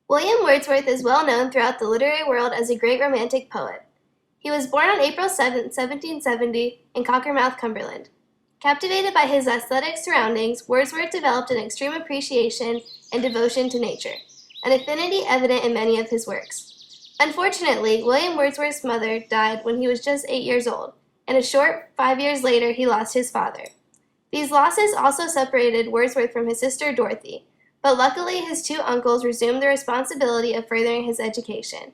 William Wordsworth is well known throughout the literary world as a great Romantic poet. He was born on April 7, 1770, in Cockermouth, Cumberland. Captivated by his aesthetic surroundings, Wordsworth developed an extreme appreciation and devotion to nature, an affinity evident in many of his works. Unfortunately, William Wordsworth's mother died when he was just 8 years old, and a short 5 years later he lost his father. These losses also separated Wordsworth from his sister Dorothy, but luckily his two uncles resumed the responsibility of furthering his education.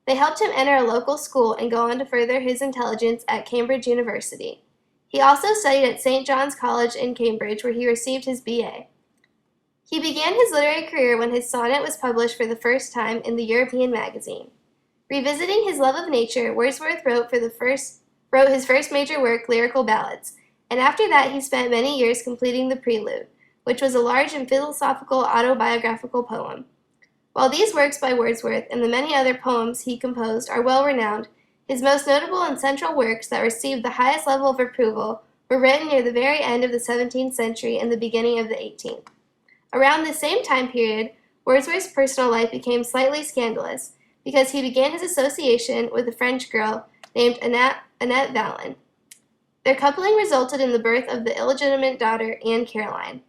They helped him enter a local school and go on to further his intelligence at Cambridge University. He also studied at St. John's College in Cambridge, where he received his B.A. He began his literary career when his sonnet was published for the first time in the European magazine. Revisiting his love of nature, Wordsworth wrote his first major work, Lyrical Ballads, and after that he spent many years completing the Prelude, which was a large and philosophical autobiographical poem. While these works by Wordsworth and the many other poems he composed are well renowned, his most notable and central works that received the highest level of approval were written near the very end of the 17th century and the beginning of the 18th. Around this same time period, Wordsworth's personal life became slightly scandalous because he began his association with a French girl named Annette Vallon. Their coupling resulted in the birth of the illegitimate daughter Anne Caroline,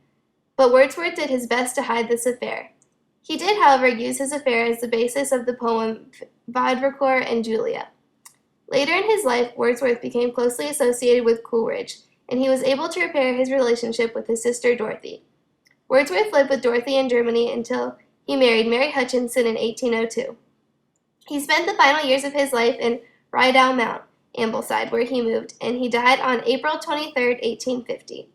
but Wordsworth did his best to hide this affair. He did, however, use his affair as the basis of the poem Vaudricourt and Julia. Later in his life, Wordsworth became closely associated with Coleridge, and he was able to repair his relationship with his sister Dorothy. Wordsworth lived with Dorothy in Germany until he married Mary Hutchinson in 1802. He spent the final years of his life in Rydal Mount, Ambleside, where he moved, and he died on April 23, 1850.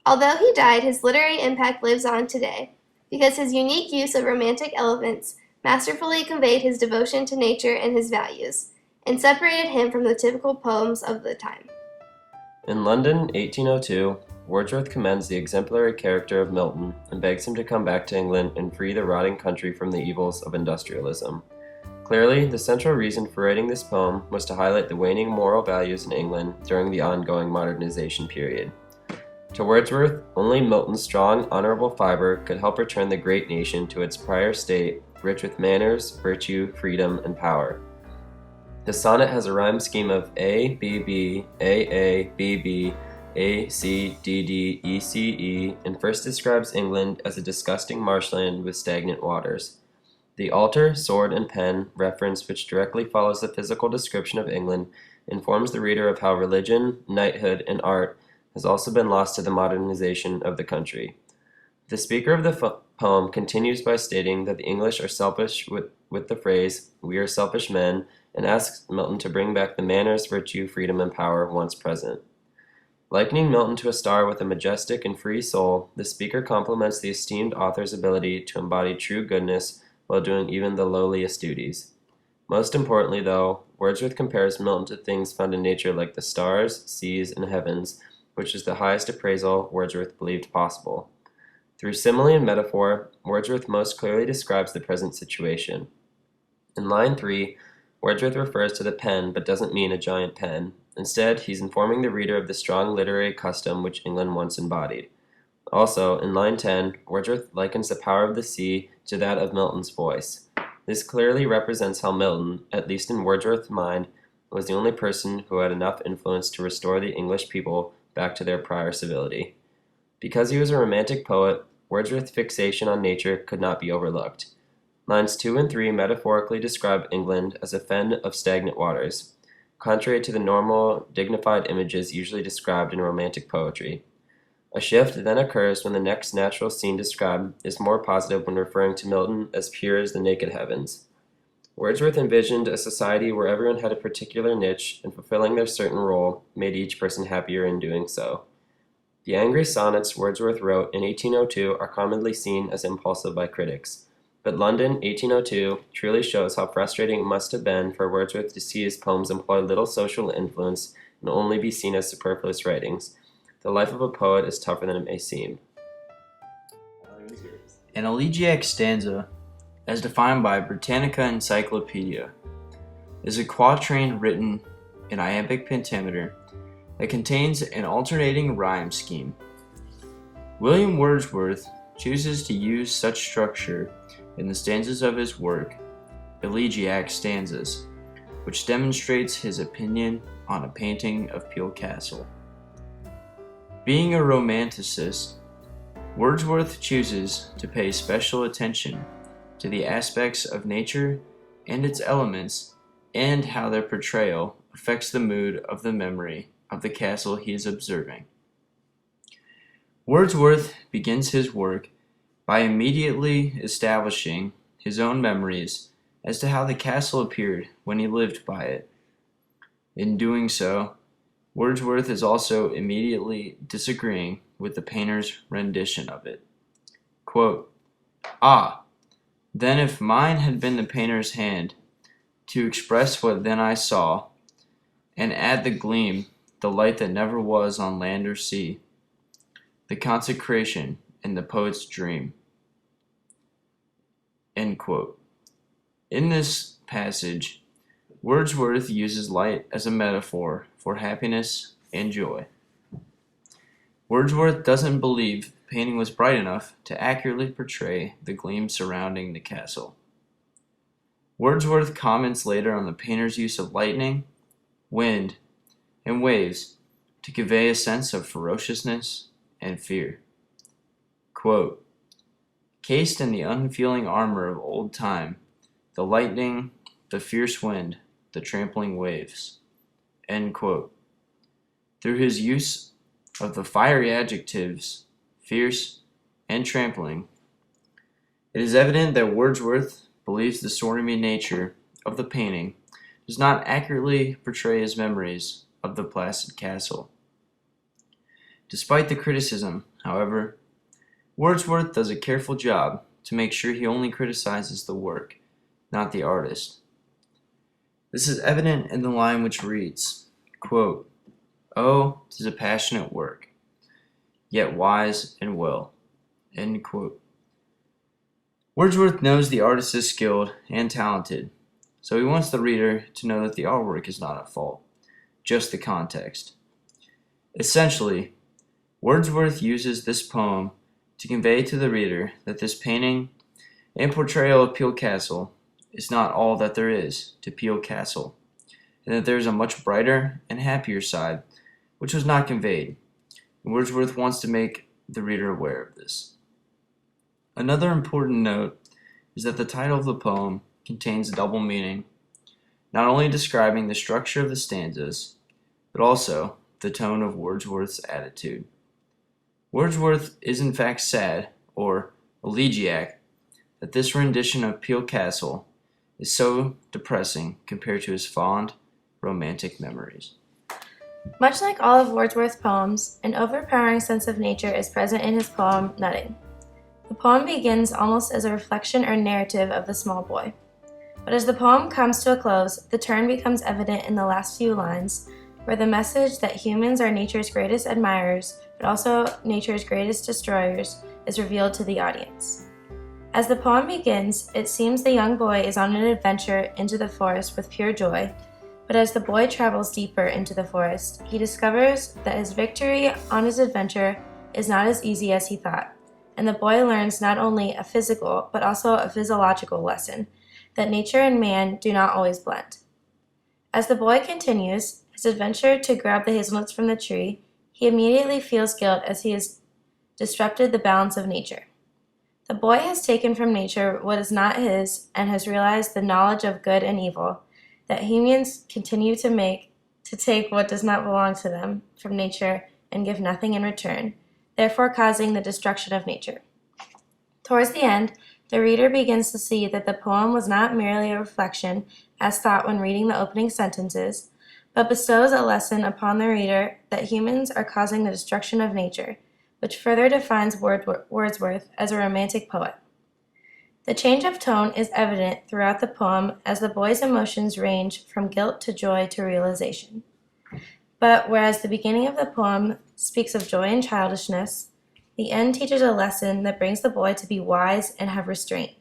Although he died, his literary impact lives on today, because his unique use of romantic elements masterfully conveyed his devotion to nature and his values, and separated him from the typical poems of the time. In London, 1802, Wordsworth commends the exemplary character of Milton and begs him to come back to England and free the rotting country from the evils of industrialism. Clearly, the central reason for writing this poem was to highlight the waning moral values in England during the ongoing modernization period. To Wordsworth, only Milton's strong, honorable fiber could help return the great nation to its prior state, rich with manners, virtue, freedom, and power. The sonnet has a rhyme scheme of A, B, B, A, B, B, A, C, D, D, E, C, E, and first describes England as a disgusting marshland with stagnant waters. The altar, sword, and pen reference, which directly follows the physical description of England, informs the reader of how religion, knighthood, and art has also been lost to the modernization of the country. The speaker of the poem continues by stating that the English are selfish with the phrase, "We are selfish men," and asks Milton to bring back the manners, virtue, freedom, and power once present. Likening Milton to a star with a majestic and free soul, the speaker compliments the esteemed author's ability to embody true goodness while doing even the lowliest duties. Most importantly, though, Wordsworth compares Milton to things found in nature like the stars, seas, and heavens, which is the highest appraisal Wordsworth believed possible. Through simile and metaphor, Wordsworth most clearly describes the present situation. In line 3, Wordsworth refers to the pen but doesn't mean a giant pen. Instead, he's informing the reader of the strong literary custom which England once embodied. Also, in line 10, Wordsworth likens the power of the sea to that of Milton's voice. This clearly represents how Milton, at least in Wordsworth's mind, was the only person who had enough influence to restore the English people back to their prior civility. Because he was a romantic poet, Wordsworth's fixation on nature could not be overlooked. Lines 2 and 3 metaphorically describe England as a fen of stagnant waters, contrary to the normal, dignified images usually described in romantic poetry. A shift then occurs when the next natural scene described is more positive when referring to Milton as pure as the naked heavens. Wordsworth envisioned a society where everyone had a particular niche, and fulfilling their certain role made each person happier in doing so. The angry sonnets Wordsworth wrote in 1802 are commonly seen as impulsive by critics. But London, 1802, truly shows how frustrating it must have been for Wordsworth to see his poems employ little social influence and only be seen as superfluous writings. The life of a poet is tougher than it may seem. An elegiac stanza, as defined by Britannica Encyclopedia, is a quatrain written in iambic pentameter that contains an alternating rhyme scheme. William Wordsworth chooses to use such structure in the stanzas of his work, Elegiac Stanzas, which demonstrates his opinion on a painting of Peel Castle. Being a romanticist, Wordsworth chooses to pay special attention to the aspects of nature and its elements and how their portrayal affects the mood of the memory of the castle he is observing. Wordsworth begins his work by immediately establishing his own memories as to how the castle appeared when he lived by it. In doing so, Wordsworth is also immediately disagreeing with the painter's rendition of it. Quote, "Ah, then if mine had been the painter's hand, to express what then I saw, and add the gleam, the light that never was on land or sea, the consecration in the poet's dream." End quote. In this passage, Wordsworth uses light as a metaphor for happiness and joy. Wordsworth doesn't believe the painting was bright enough to accurately portray the gleam surrounding the castle. Wordsworth comments later on the painter's use of lightning, wind, and waves to convey a sense of ferociousness and fear. Quote, "Cased in the unfeeling armor of old time, the lightning, the fierce wind, the trampling waves." End quote. Through his use of the fiery adjectives, fierce and trampling, it is evident that Wordsworth believes the stormy nature of the painting does not accurately portray his memories of the placid castle. Despite the criticism, however, Wordsworth does a careful job to make sure he only criticizes the work, not the artist. This is evident in the line which reads, quote, "Oh, 'tis a passionate work, yet wise and well." End quote. Wordsworth knows the artist is skilled and talented, so he wants the reader to know that the artwork is not at fault, just the context. Essentially, Wordsworth uses this poem to convey to the reader that this painting and portrayal of Peel Castle is not all that there is to Peel Castle, and that there is a much brighter and happier side which was not conveyed. And Wordsworth wants to make the reader aware of this. Another important note is that the title of the poem contains a double meaning, not only describing the structure of the stanzas, but also the tone of Wordsworth's attitude. Wordsworth is in fact sad, or elegiac, that this rendition of Peel Castle is so depressing compared to his fond, romantic memories. Much like all of Wordsworth's poems, an overpowering sense of nature is present in his poem Nutting. The poem begins almost as a reflection or narrative of the small boy. But as the poem comes to a close, the turn becomes evident in the last few lines, where the message that humans are nature's greatest admirers, but also nature's greatest destroyers, is revealed to the audience. As the poem begins, it seems the young boy is on an adventure into the forest with pure joy, but as the boy travels deeper into the forest, he discovers that his victory on his adventure is not as easy as he thought, and the boy learns not only a physical, but also a physiological lesson, that nature and man do not always blend. As the boy continues his adventure to grab the hazelnuts from the tree, he immediately feels guilt as he has disrupted the balance of nature. The boy has taken from nature what is not his and has realized the knowledge of good and evil, that humans continue to take what does not belong to them from nature and give nothing in return, therefore causing the destruction of nature. Towards the end, the reader begins to see that the poem was not merely a reflection, as thought when reading the opening sentences, but bestows a lesson upon the reader that humans are causing the destruction of nature, which further defines Wordsworth as a romantic poet. The change of tone is evident throughout the poem as the boy's emotions range from guilt to joy to realization. But whereas the beginning of the poem speaks of joy and childishness, the end teaches a lesson that brings the boy to be wise and have restraint.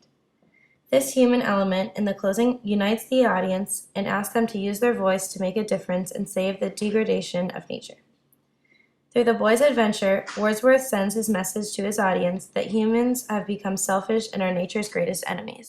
This human element in the closing unites the audience and asks them to use their voice to make a difference and save the degradation of nature. Through the boy's adventure, Wordsworth sends his message to his audience that humans have become selfish and are nature's greatest enemies.